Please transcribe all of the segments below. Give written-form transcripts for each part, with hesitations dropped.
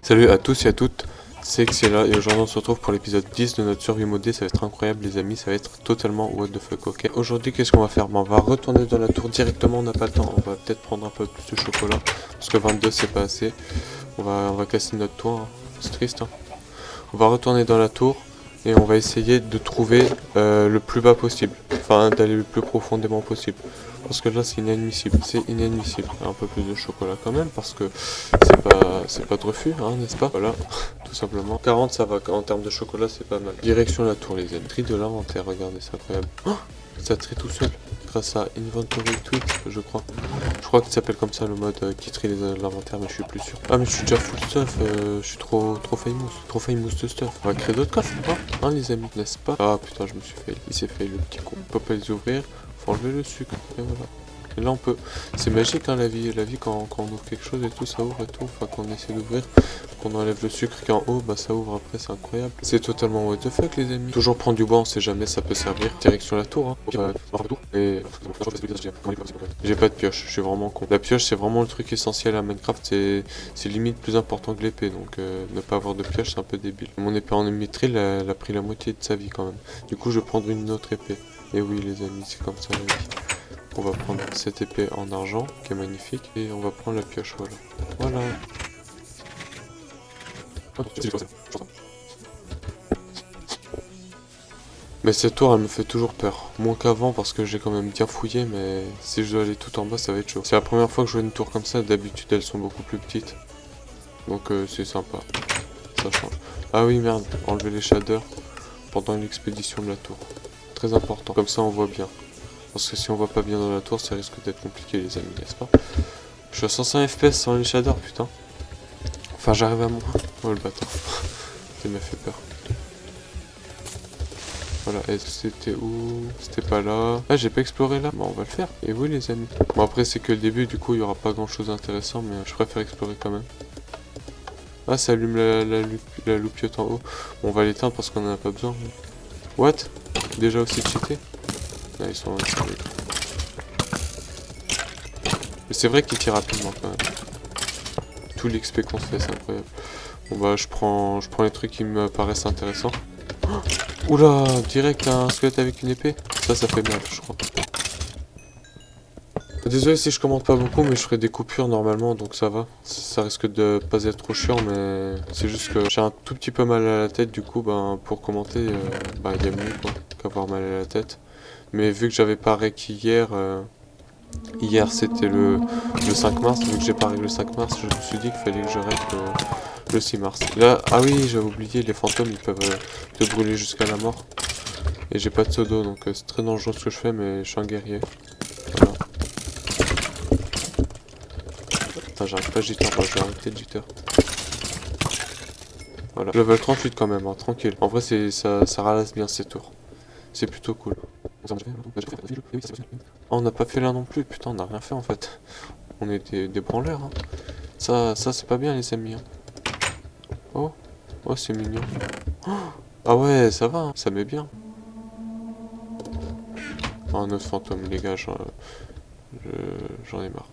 Salut à tous et à toutes, c'est Xela et aujourd'hui on se retrouve pour l'épisode 10 de notre survie modée. Ça va être incroyable les amis, ça va être totalement what the fuck, ok. Aujourd'hui qu'est-ce qu'on va faire? On va retourner dans la tour directement, on n'a pas le temps. On va peut-être prendre un peu plus de chocolat, parce que 22 c'est pas assez. On va casser notre tour, hein. C'est triste hein. On va retourner dans la tour et on va essayer de trouver le plus bas possible. Enfin d'aller le plus profondément possible. Parce que là c'est inadmissible, Un peu plus de chocolat quand même, parce que c'est pas de refus, hein, n'est-ce pas? Voilà, tout simplement. 40 ça va, en termes de chocolat c'est pas mal. Direction la tour les amis. Tri de l'inventaire, regardez, c'est incroyable. Oh, ça trie tout seul, grâce à Inventory Tweet, je crois. Je crois qu'il s'appelle comme ça le mode qui trie l'inventaire, mais je suis plus sûr. Ah mais je suis déjà full stuff, je suis trop famous de stuff. On va créer d'autres coffres, hein les amis, n'est-ce pas? Ah putain, je me suis fait, il s'est fait le petit con. On peut pas les ouvrir. Faut enlever le sucre, et voilà. Et là on peut... C'est magique hein la vie quand on ouvre quelque chose et tout, ça ouvre et tout. Enfin quand on essaie d'ouvrir, qu'on enlève le sucre qui est en haut, bah ça ouvre après, c'est incroyable. C'est totalement what the fuck les amis. Toujours prendre du bois, on sait jamais, ça peut servir. Direction la tour, hein. Et... J'ai pas de pioche, je suis vraiment con. La pioche c'est vraiment le truc essentiel à Minecraft, c'est limite plus important que l'épée, donc ne pas avoir de pioche c'est un peu débile. Mon épée en mitril, elle a pris la moitié de sa vie quand même. Du coup je vais prendre une autre épée. Et oui les amis, c'est comme ça la vie. On va prendre cette épée en argent, qui est magnifique, et on va prendre la pioche, voilà. Voilà. Mais cette tour, elle me fait toujours peur. Moins qu'avant, parce que j'ai quand même bien fouillé, mais si je dois aller tout en bas, ça va être chaud. C'est la première fois que je vois une tour comme ça, d'habitude elles sont beaucoup plus petites. Donc c'est sympa. Ça change. Ah oui, merde, enlever les shaders pendant l'expédition de la tour. Très important, comme ça on voit bien. Parce que si on voit pas bien dans la tour, ça risque d'être compliqué les amis, n'est-ce pas? Je suis à 105 FPS sans les shaders, putain. Enfin j'arrive à mon... Oh le bâtard. Ça m'a fait peur. Voilà, est-ce que c'était où? C'était pas là. Ah j'ai pas exploré là. Bon on va le faire. Et oui les amis. Bon après c'est que le début, du coup il y aura pas grand chose d'intéressant, mais je préfère explorer quand même. Ah ça allume la loupiote en haut. Bon, on va l'éteindre parce qu'on en a pas besoin. What? Déjà aussi cheaté? Là, ils sont... Mais c'est vrai qu'il tire rapidement quand même. Tout l'XP qu'on se fait, c'est incroyable. Bon bah je prends les trucs qui me paraissent intéressants. Oh oula, direct un squelette avec une épée. Ça fait mal, je crois. Désolé si je commente pas beaucoup, mais je ferai des coupures normalement, donc ça va. Ça risque de pas être trop chiant, mais c'est juste que j'ai un tout petit peu mal à la tête, du coup, ben pour commenter, bah il y a mieux quoi qu'avoir mal à la tête. Mais vu que j'avais pas rec hier, hier c'était le 5 mars, vu que j'ai pas rec le 5 mars, je me suis dit qu'il fallait que je rec le 6 mars. Là, ah oui, j'avais oublié, les fantômes ils peuvent te brûler jusqu'à la mort. Et j'ai pas de pseudo, donc c'est très dangereux ce que je fais, mais je suis un guerrier. Voilà. Putain, j'arrive pas jitter, je vais arrêter de jitter. Voilà, level 38 quand même, hein, tranquille. En vrai, ça ralasse bien ces tours. C'est plutôt cool. Oh, on n'a pas fait là non plus, putain, on n'a rien fait en fait. On est des branleurs, hein. Ça c'est pas bien les amis. Hein. Oh, oh c'est mignon. Oh, ah ouais, ça va, hein, ça met bien. Oh, un autre fantôme, les gars, j'en ai marre.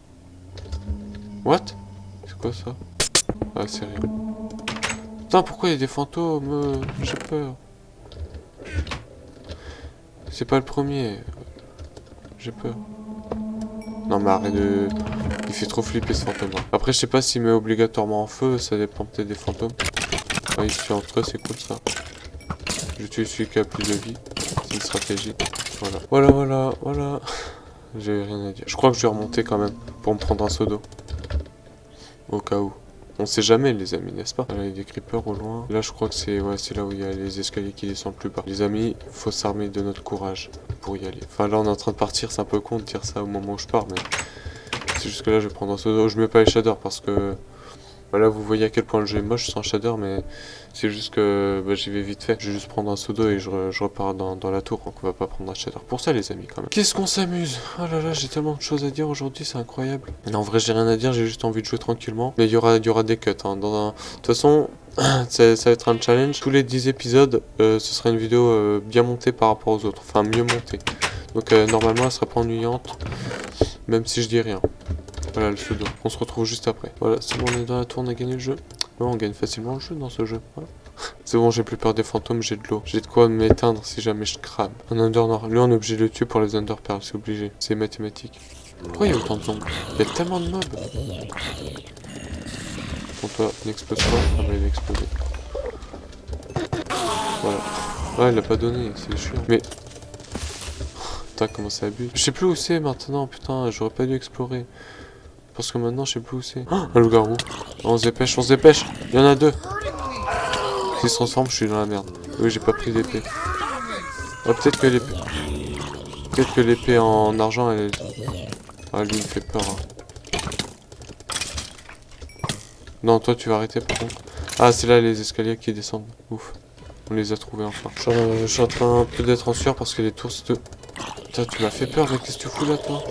What? C'est quoi ça? Ah, c'est rien. Putain, pourquoi il y a des fantômes? J'ai peur. C'est pas le premier. J'ai peur. Non mais arrête de... Il fait trop flipper ce fantôme. Hein. Après je sais pas s'il met obligatoirement en feu, ça dépend peut-être des fantômes. Quand ils se tuent entre eux, c'est cool ça. Je tue celui qui a plus de vie. C'est une stratégie. Voilà. J'ai rien à dire. Je crois que je vais remonter quand même pour me prendre un seau d'eau. Au cas où. On sait jamais les amis, n'est-ce pas? Là il y a des creepers au loin. Là je crois que c'est là où il y a les escaliers qui descendent plus bas. Les amis, faut s'armer de notre courage pour y aller. Enfin là on est en train de partir, c'est un peu con de dire ça au moment où je pars, mais c'est juste que là je vais prendre un seau d'eau. Je mets pas les shaders parce que voilà, vous voyez à quel point le jeu est moche sans shader, mais c'est juste que bah, j'y vais vite fait. Je vais juste prendre un seau d'eau et je repars dans la tour, donc on va pas prendre un shader. Pour ça les amis quand même. Qu'est-ce qu'on s'amuse? Oh là là, j'ai tellement de choses à dire aujourd'hui, c'est incroyable. Non, en vrai j'ai rien à dire, j'ai juste envie de jouer tranquillement. Mais il y aura des cuts. Hein, de toute façon, ça va être un challenge. Tous les 10 épisodes, ce sera une vidéo bien montée par rapport aux autres. Enfin mieux montée. Donc normalement elle sera pas ennuyante, même si je dis rien. Voilà le pseudo. On se retrouve juste après. Voilà, c'est bon, on est dans la tour, on a gagné le jeu. on gagne facilement le jeu dans ce jeu. Voilà. C'est bon, j'ai plus peur des fantômes, j'ai de l'eau. J'ai de quoi m'éteindre si jamais je crame. Un Ender noir. Lui, on est obligé de le tuer pour les Ender Pearls, c'est obligé. C'est mathématique. Pourquoi il y a autant de zombies? Il y a tellement de mobs. Bon, toi, n'explose pas. Ah bah, il a explosé. Voilà. Ouais, il a pas donné, c'est chiant. Mais... Putain, comment ça abuse. Je sais plus où c'est maintenant, putain, j'aurais pas dû explorer. Parce que maintenant, je sais plus où c'est. Oh, un loup-garou. On se dépêche, on se dépêche. Il y en a deux. S'il se transforme, je suis dans la merde. Oui, j'ai pas pris d'épée. Ah, peut-être que l'épée... Peut-être que l'épée en argent, elle... Ah, lui, il me fait peur. Hein. Non, toi, tu vas arrêter, par contre. Ah, c'est là, les escaliers qui descendent. Ouf. On les a trouvés, enfin. Je suis en train un peu d'être en sueur parce que les tours, c'est... Putain, tu m'as fait peur, mais qu'est-ce que tu fous là, toi?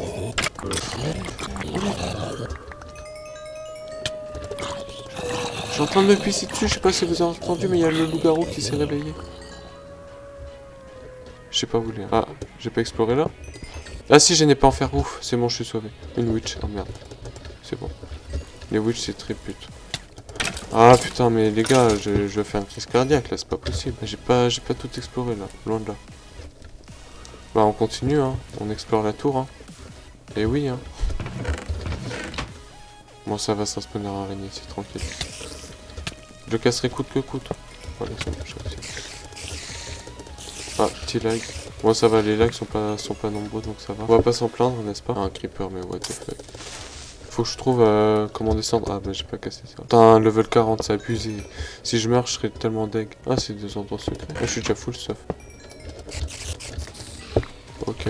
Je suis en train de me pisser dessus, je sais pas si vous avez entendu, mais il y a le loup-garou qui s'est réveillé. Je sais pas où il est. Ah, j'ai pas exploré là? Ah si, je n'ai pas en faire. Ouf, c'est bon, je suis sauvé. Une witch. Oh merde. C'est bon. Les witch, c'est très pute. Ah putain, mais les gars, je vais faire une crise cardiaque là, c'est pas possible. J'ai pas tout exploré là, loin de là. Bah on continue, hein. On explore la tour, hein. Et oui, hein. Bon, ça va, ça spawner araignée, c'est tranquille. Je le casserai coûte que coûte. Voilà, c'est bon, j'ai réussi. Ah, petit lag. Bon, ça va, les lags sont pas nombreux, donc ça va. On va pas s'en plaindre, n'est-ce pas? Ah, un creeper, mais what the fuck. Faut que je trouve comment descendre. Ah bah j'ai pas cassé ça. Putain, level 40, c'est abusé. Si je meurs, je serais tellement deg. Ah, c'est des endroits secrets. Ah, je suis déjà full stuff. Ok.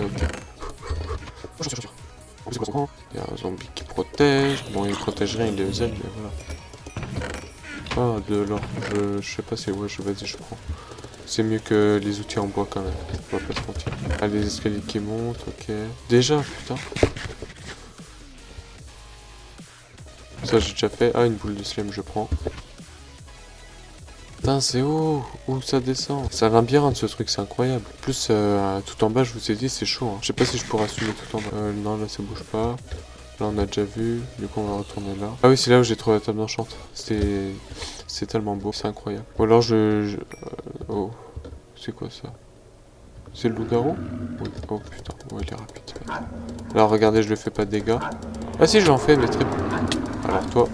Il y a un zombie qui protège. Bon, il protège rien, il les aime, mais voilà. Ah, de l'or. Je sais pas c'est où. Vas-y, je prends. C'est mieux que les outils en bois quand même. On va pas se mentir. Ah, les escaliers qui montent, ok. Déjà, putain. Ça j'ai déjà fait. Ah, une boule de slime, je prends. Putain, c'est où? Où ça descend? C'est un labyrinthe ce truc, c'est incroyable. En plus, tout en bas, je vous ai dit, c'est chaud. Hein. Je sais pas si je pourrais assumer tout en bas. Non, là ça bouge pas. Là on a déjà vu. Du coup, on va retourner là. Ah oui, c'est là où j'ai trouvé la table d'enchant. C'est tellement beau, c'est incroyable. Ou alors oh, c'est quoi ça? C'est le loup-garou? Oui. Oh putain, ouais, il est rapide. Là, regardez, je lui fais pas de dégâts. Ah si, j'en fais, mais très peu. Alors toi,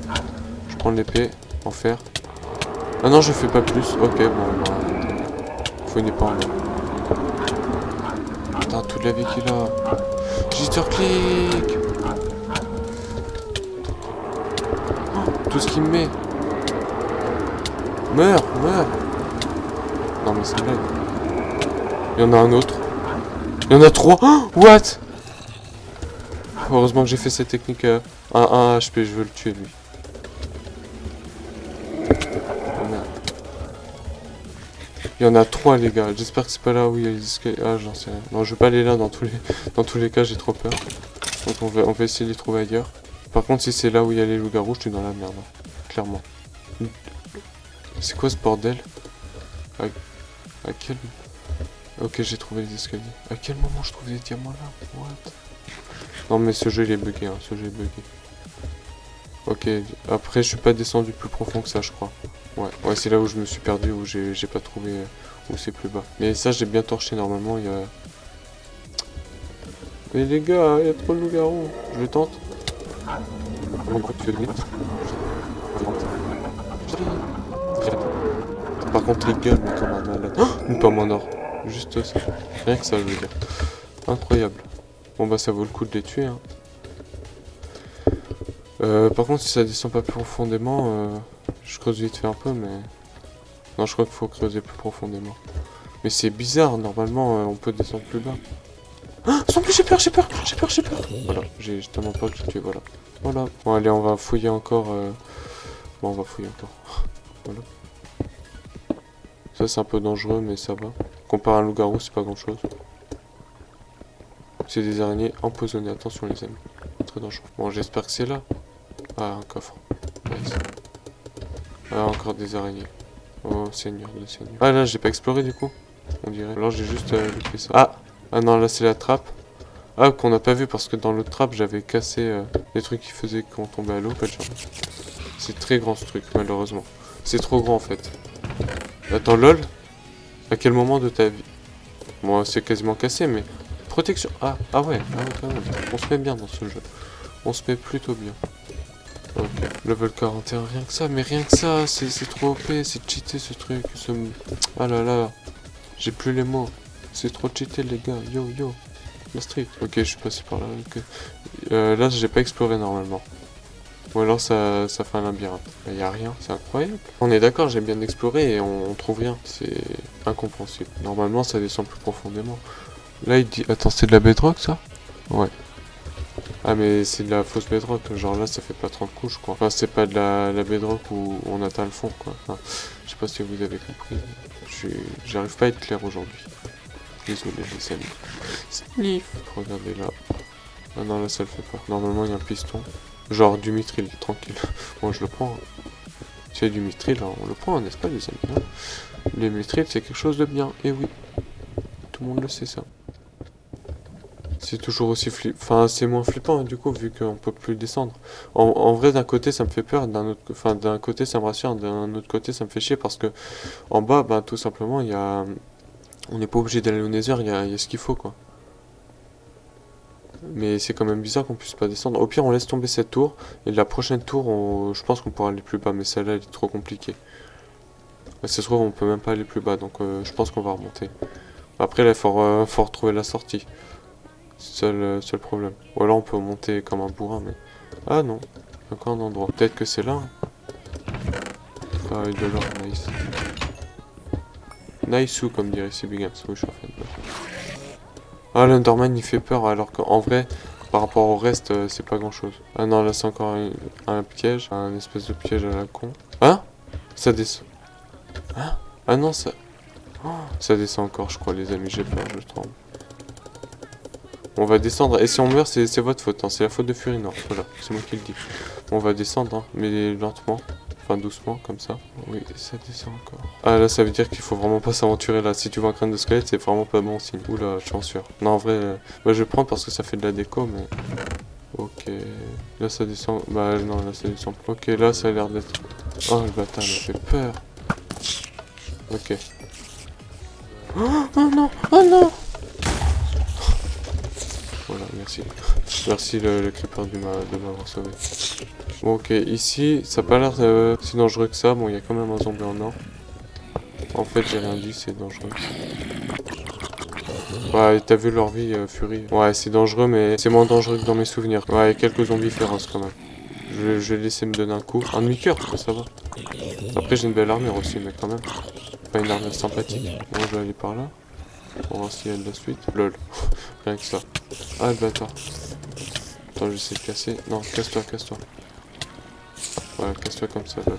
je prends l'épée en fer. Ah non, je fais pas plus. Ok, bon, bah, faut une épée en or. Putain, toute la vie qu'il a. Jitter click. Oh, tout ce qu'il me met. Meurs, meurs. Non mais c'est une blague. Il y en a un autre. Il y en a trois. Oh, what? Heureusement que j'ai fait cette technique. Un HP, je veux le tuer lui. Il y en a 3 les gars, j'espère que c'est pas là où il y a les escaliers. Ah j'en sais rien. Non je vais pas aller là dans tous les cas j'ai trop peur. Donc on va essayer de les trouver ailleurs. Par contre si c'est là où il y a les loups-garous, je suis dans la merde. Hein. Clairement. C'est quoi ce bordel? À quel... Ok j'ai trouvé les escaliers. À quel moment je trouve des diamants là? What? Non mais ce jeu il est bugué, hein. Ce jeu est bugué. Ok, après je suis pas descendu plus profond que ça je crois. Ouais, c'est là où je me suis perdu, où j'ai pas trouvé où c'est plus bas. Mais ça j'ai bien torché normalement, il y a... Mais les gars, il y a trop de loups-garous. Je le tente. Par contre les gueules, mais comme un malade. Oh, une pomme en or. Juste ça. Rien que ça je veux dire. Incroyable. Bon bah ça vaut le coup de les tuer hein. Par contre si ça descend pas plus profondément, je creuse vite fait un peu mais... Non je crois qu'il faut creuser plus profondément. Mais c'est bizarre, normalement on peut descendre plus bas. Ah zombie, j'ai peur. Voilà, j'ai tellement peur que je tue, voilà. Voilà. Bon allez on va fouiller encore. Bon on va fouiller encore. Voilà. Ça c'est un peu dangereux mais ça va. Comparé à un loup-garou c'est pas grand chose. C'est des araignées empoisonnées, attention les amis. Très dangereux. Bon j'espère que c'est là. Ah un coffre. Nice. Ah encore des araignées. Oh seigneur de seigneur. Ah là j'ai pas exploré du coup. On dirait. Alors j'ai juste loupé ça. Ah non là c'est la trappe. Ah qu'on n'a pas vu parce que dans l'autre trappe j'avais cassé les trucs qui faisaient qu'on tombait à l'eau. Pas de chance. C'est très grand ce truc malheureusement. C'est trop grand en fait. Attends, lol. À quel moment de ta vie? Bon, c'est quasiment cassé, mais... Protection. Ah ouais, quand même. On se met bien dans ce jeu. On se met plutôt bien. Ok. Level 41, rien que ça, mais rien que ça, c'est trop OP, c'est cheaté ce truc. Ah là là. J'ai plus les mots. C'est trop cheaté les gars. Yo yo. La street. Ok, je suis passé par là. Okay. Là, j'ai pas exploré normalement. Ou alors ça fait un labyrinthe. Il y a rien, c'est incroyable. On est d'accord, j'aime bien explorer et on trouve rien. C'est incompréhensible. Normalement, ça descend plus profondément. Là, il dit... Attends, c'est de la bedrock, ça? Ouais. Ah, mais c'est de la fausse bedrock. Genre là, ça fait pas 30 couches, quoi. Enfin, c'est pas de la bedrock où on atteint le fond, quoi. Enfin, je sais pas si vous avez compris. J'arrive pas à être clair aujourd'hui. Désolé, les amis. Sniff. Regardez là. Ah non, là, ça le fait pas. Normalement, il y a un piston. Genre du mithril, tranquille. Bon, je le prends. Hein. Si il y a du mithril, on le prend, n'est-ce pas, les amis? Hein. Les mithril, c'est quelque chose de bien. Et oui. Tout le monde le sait, ça. C'est toujours aussi flippant. Enfin, c'est moins flippant, hein, du coup, vu qu'on peut plus descendre. En vrai, d'un côté, ça me fait peur. D'un côté, ça me rassure. D'un autre côté, ça me fait chier parce que en bas, ben, tout simplement, il y a... On n'est pas obligé d'aller au Nether, il y a ce qu'il faut, quoi. Mais c'est quand même bizarre qu'on puisse pas descendre. Au pire, on laisse tomber cette tour. Et la prochaine tour, je pense qu'on pourra aller plus bas. Mais celle-là, elle est trop compliquée. Ça se trouve, on peut même pas aller plus bas. Donc, je pense qu'on va remonter. Après, là, il faut retrouver la sortie. Seul problème. Ou alors, on peut monter comme un bourrin. Mais... Ah non. Encore un endroit. Peut-être que c'est là. Hein. Ah, et de l'or, nice. Nice ou, comme dirait Sibigams. Oui, je suis en fait. Ah, l'Underman il fait peur alors qu'en vrai, par rapport au reste, c'est pas grand chose. Ah non, là c'est encore un piège, un espèce de piège à la con. Hein? Ça descend. Hein? Ah non, ça... Oh, ça descend encore, je crois, les amis, j'ai peur, je tremble. On va descendre, et si on meurt, c'est votre faute, hein. C'est la faute de Furinor, voilà, c'est moi qui le dis. On va descendre, hein, mais lentement. Enfin, doucement, comme ça. Oui, ça descend encore. Ah, là, ça veut dire qu'il faut vraiment pas s'aventurer, là. Si tu vois un crâne de squelette, c'est vraiment pas bon signe. Oula, je suis en sueur. Non, en vrai, bah, je vais prendre parce que ça fait de la déco, mais... Ok. Là, ça descend... Bah, non, là, ça descend. Ok, là, ça a l'air d'être... Oh, le bâtard, il m'a fait peur. Ok. Oh non! Oh non! Voilà, merci. Merci le creeper de m'avoir sauvé. Bon, ok, ici, ça n'a pas l'air si dangereux que ça. Bon, il y a quand même un zombie en or. En fait, j'ai rien dit, c'est dangereux. Ouais, t'as vu leur vie, Fury. Ouais, c'est dangereux, mais c'est moins dangereux que dans mes souvenirs. Ouais, il y a quelques zombies féroces quand même. Je vais laisser me donner un coup. Un demi-cœur, ça va. Après, j'ai une belle armure aussi, mais quand même. Pas une armure sympathique. Bon, je vais aller par là. On va voir s'il y a de la suite. Lol. Rien que ça. Ah, le bâtard. Attends, j'essaie de casser. Non, casse-toi, casse-toi. Voilà, casse-toi comme ça, lol.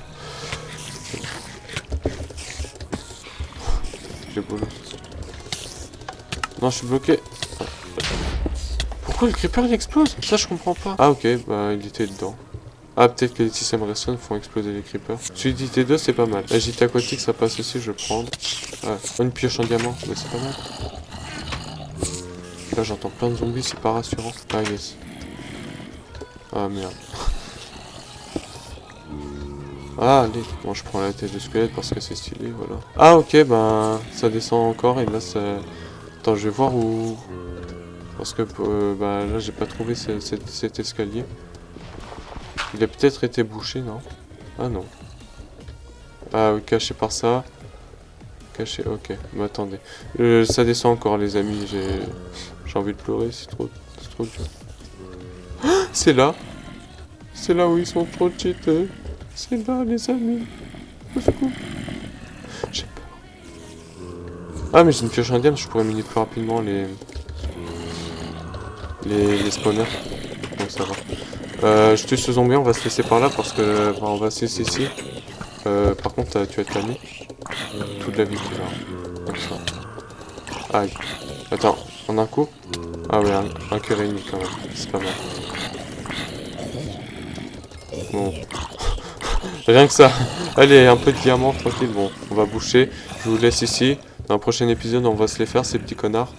J'ai bolos. Non, je suis bloqué. Pourquoi le creeper il explose? Ça, je comprends pas. Ah, ok, bah, il était dedans. Ah, peut-être que les systèmes redstone font exploser les creepers. Celui d'IT2, c'est pas mal. La gîte aquatique, ça passe aussi, je vais prendre. Ouais. Une pioche en diamant, mais c'est pas mal. Là, j'entends plein de zombies, c'est pas rassurant. Ah, yes. Ah, merde. Ah, allez. Bon, je prends la tête de squelette parce que c'est stylé, voilà. Ah, ok, ben, ça descend encore et là, ça... Attends, je vais voir où... Parce que, bah, là, j'ai pas trouvé cet escalier. Il a peut-être été bouché, non? Ah, non. Ah, caché par ça. Caché, ok. Mais attendez. Ça descend encore, les amis. J'ai envie de pleurer, c'est trop dur. Ah, c'est là. C'est là où ils sont trop cheatés. C'est là, les amis. Au secours. J'ai peur. Ah, mais j'ai une pioche indienne, je pourrais miner plus rapidement les spawners. Donc ça va. Je tue ce zombie, on va se laisser par là parce que bah, on va se laisser ici. Par contre, tu vas être tanné. Toute la vie qui va. Comme ça. Aïe. Attends, en un coup. Ah ouais, un cœur et demi quand même. C'est pas mal. Bon. Rien que ça. Allez, un peu de diamant, tranquille. Bon, on va boucher. Je vous laisse ici. Dans le prochain épisode, on va se les faire, ces petits connards.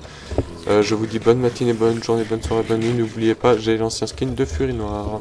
Je vous dis bonne matinée, bonne journée, bonne soirée, bonne nuit. N'oubliez pas, j'ai l'ancien skin de Fury Noir.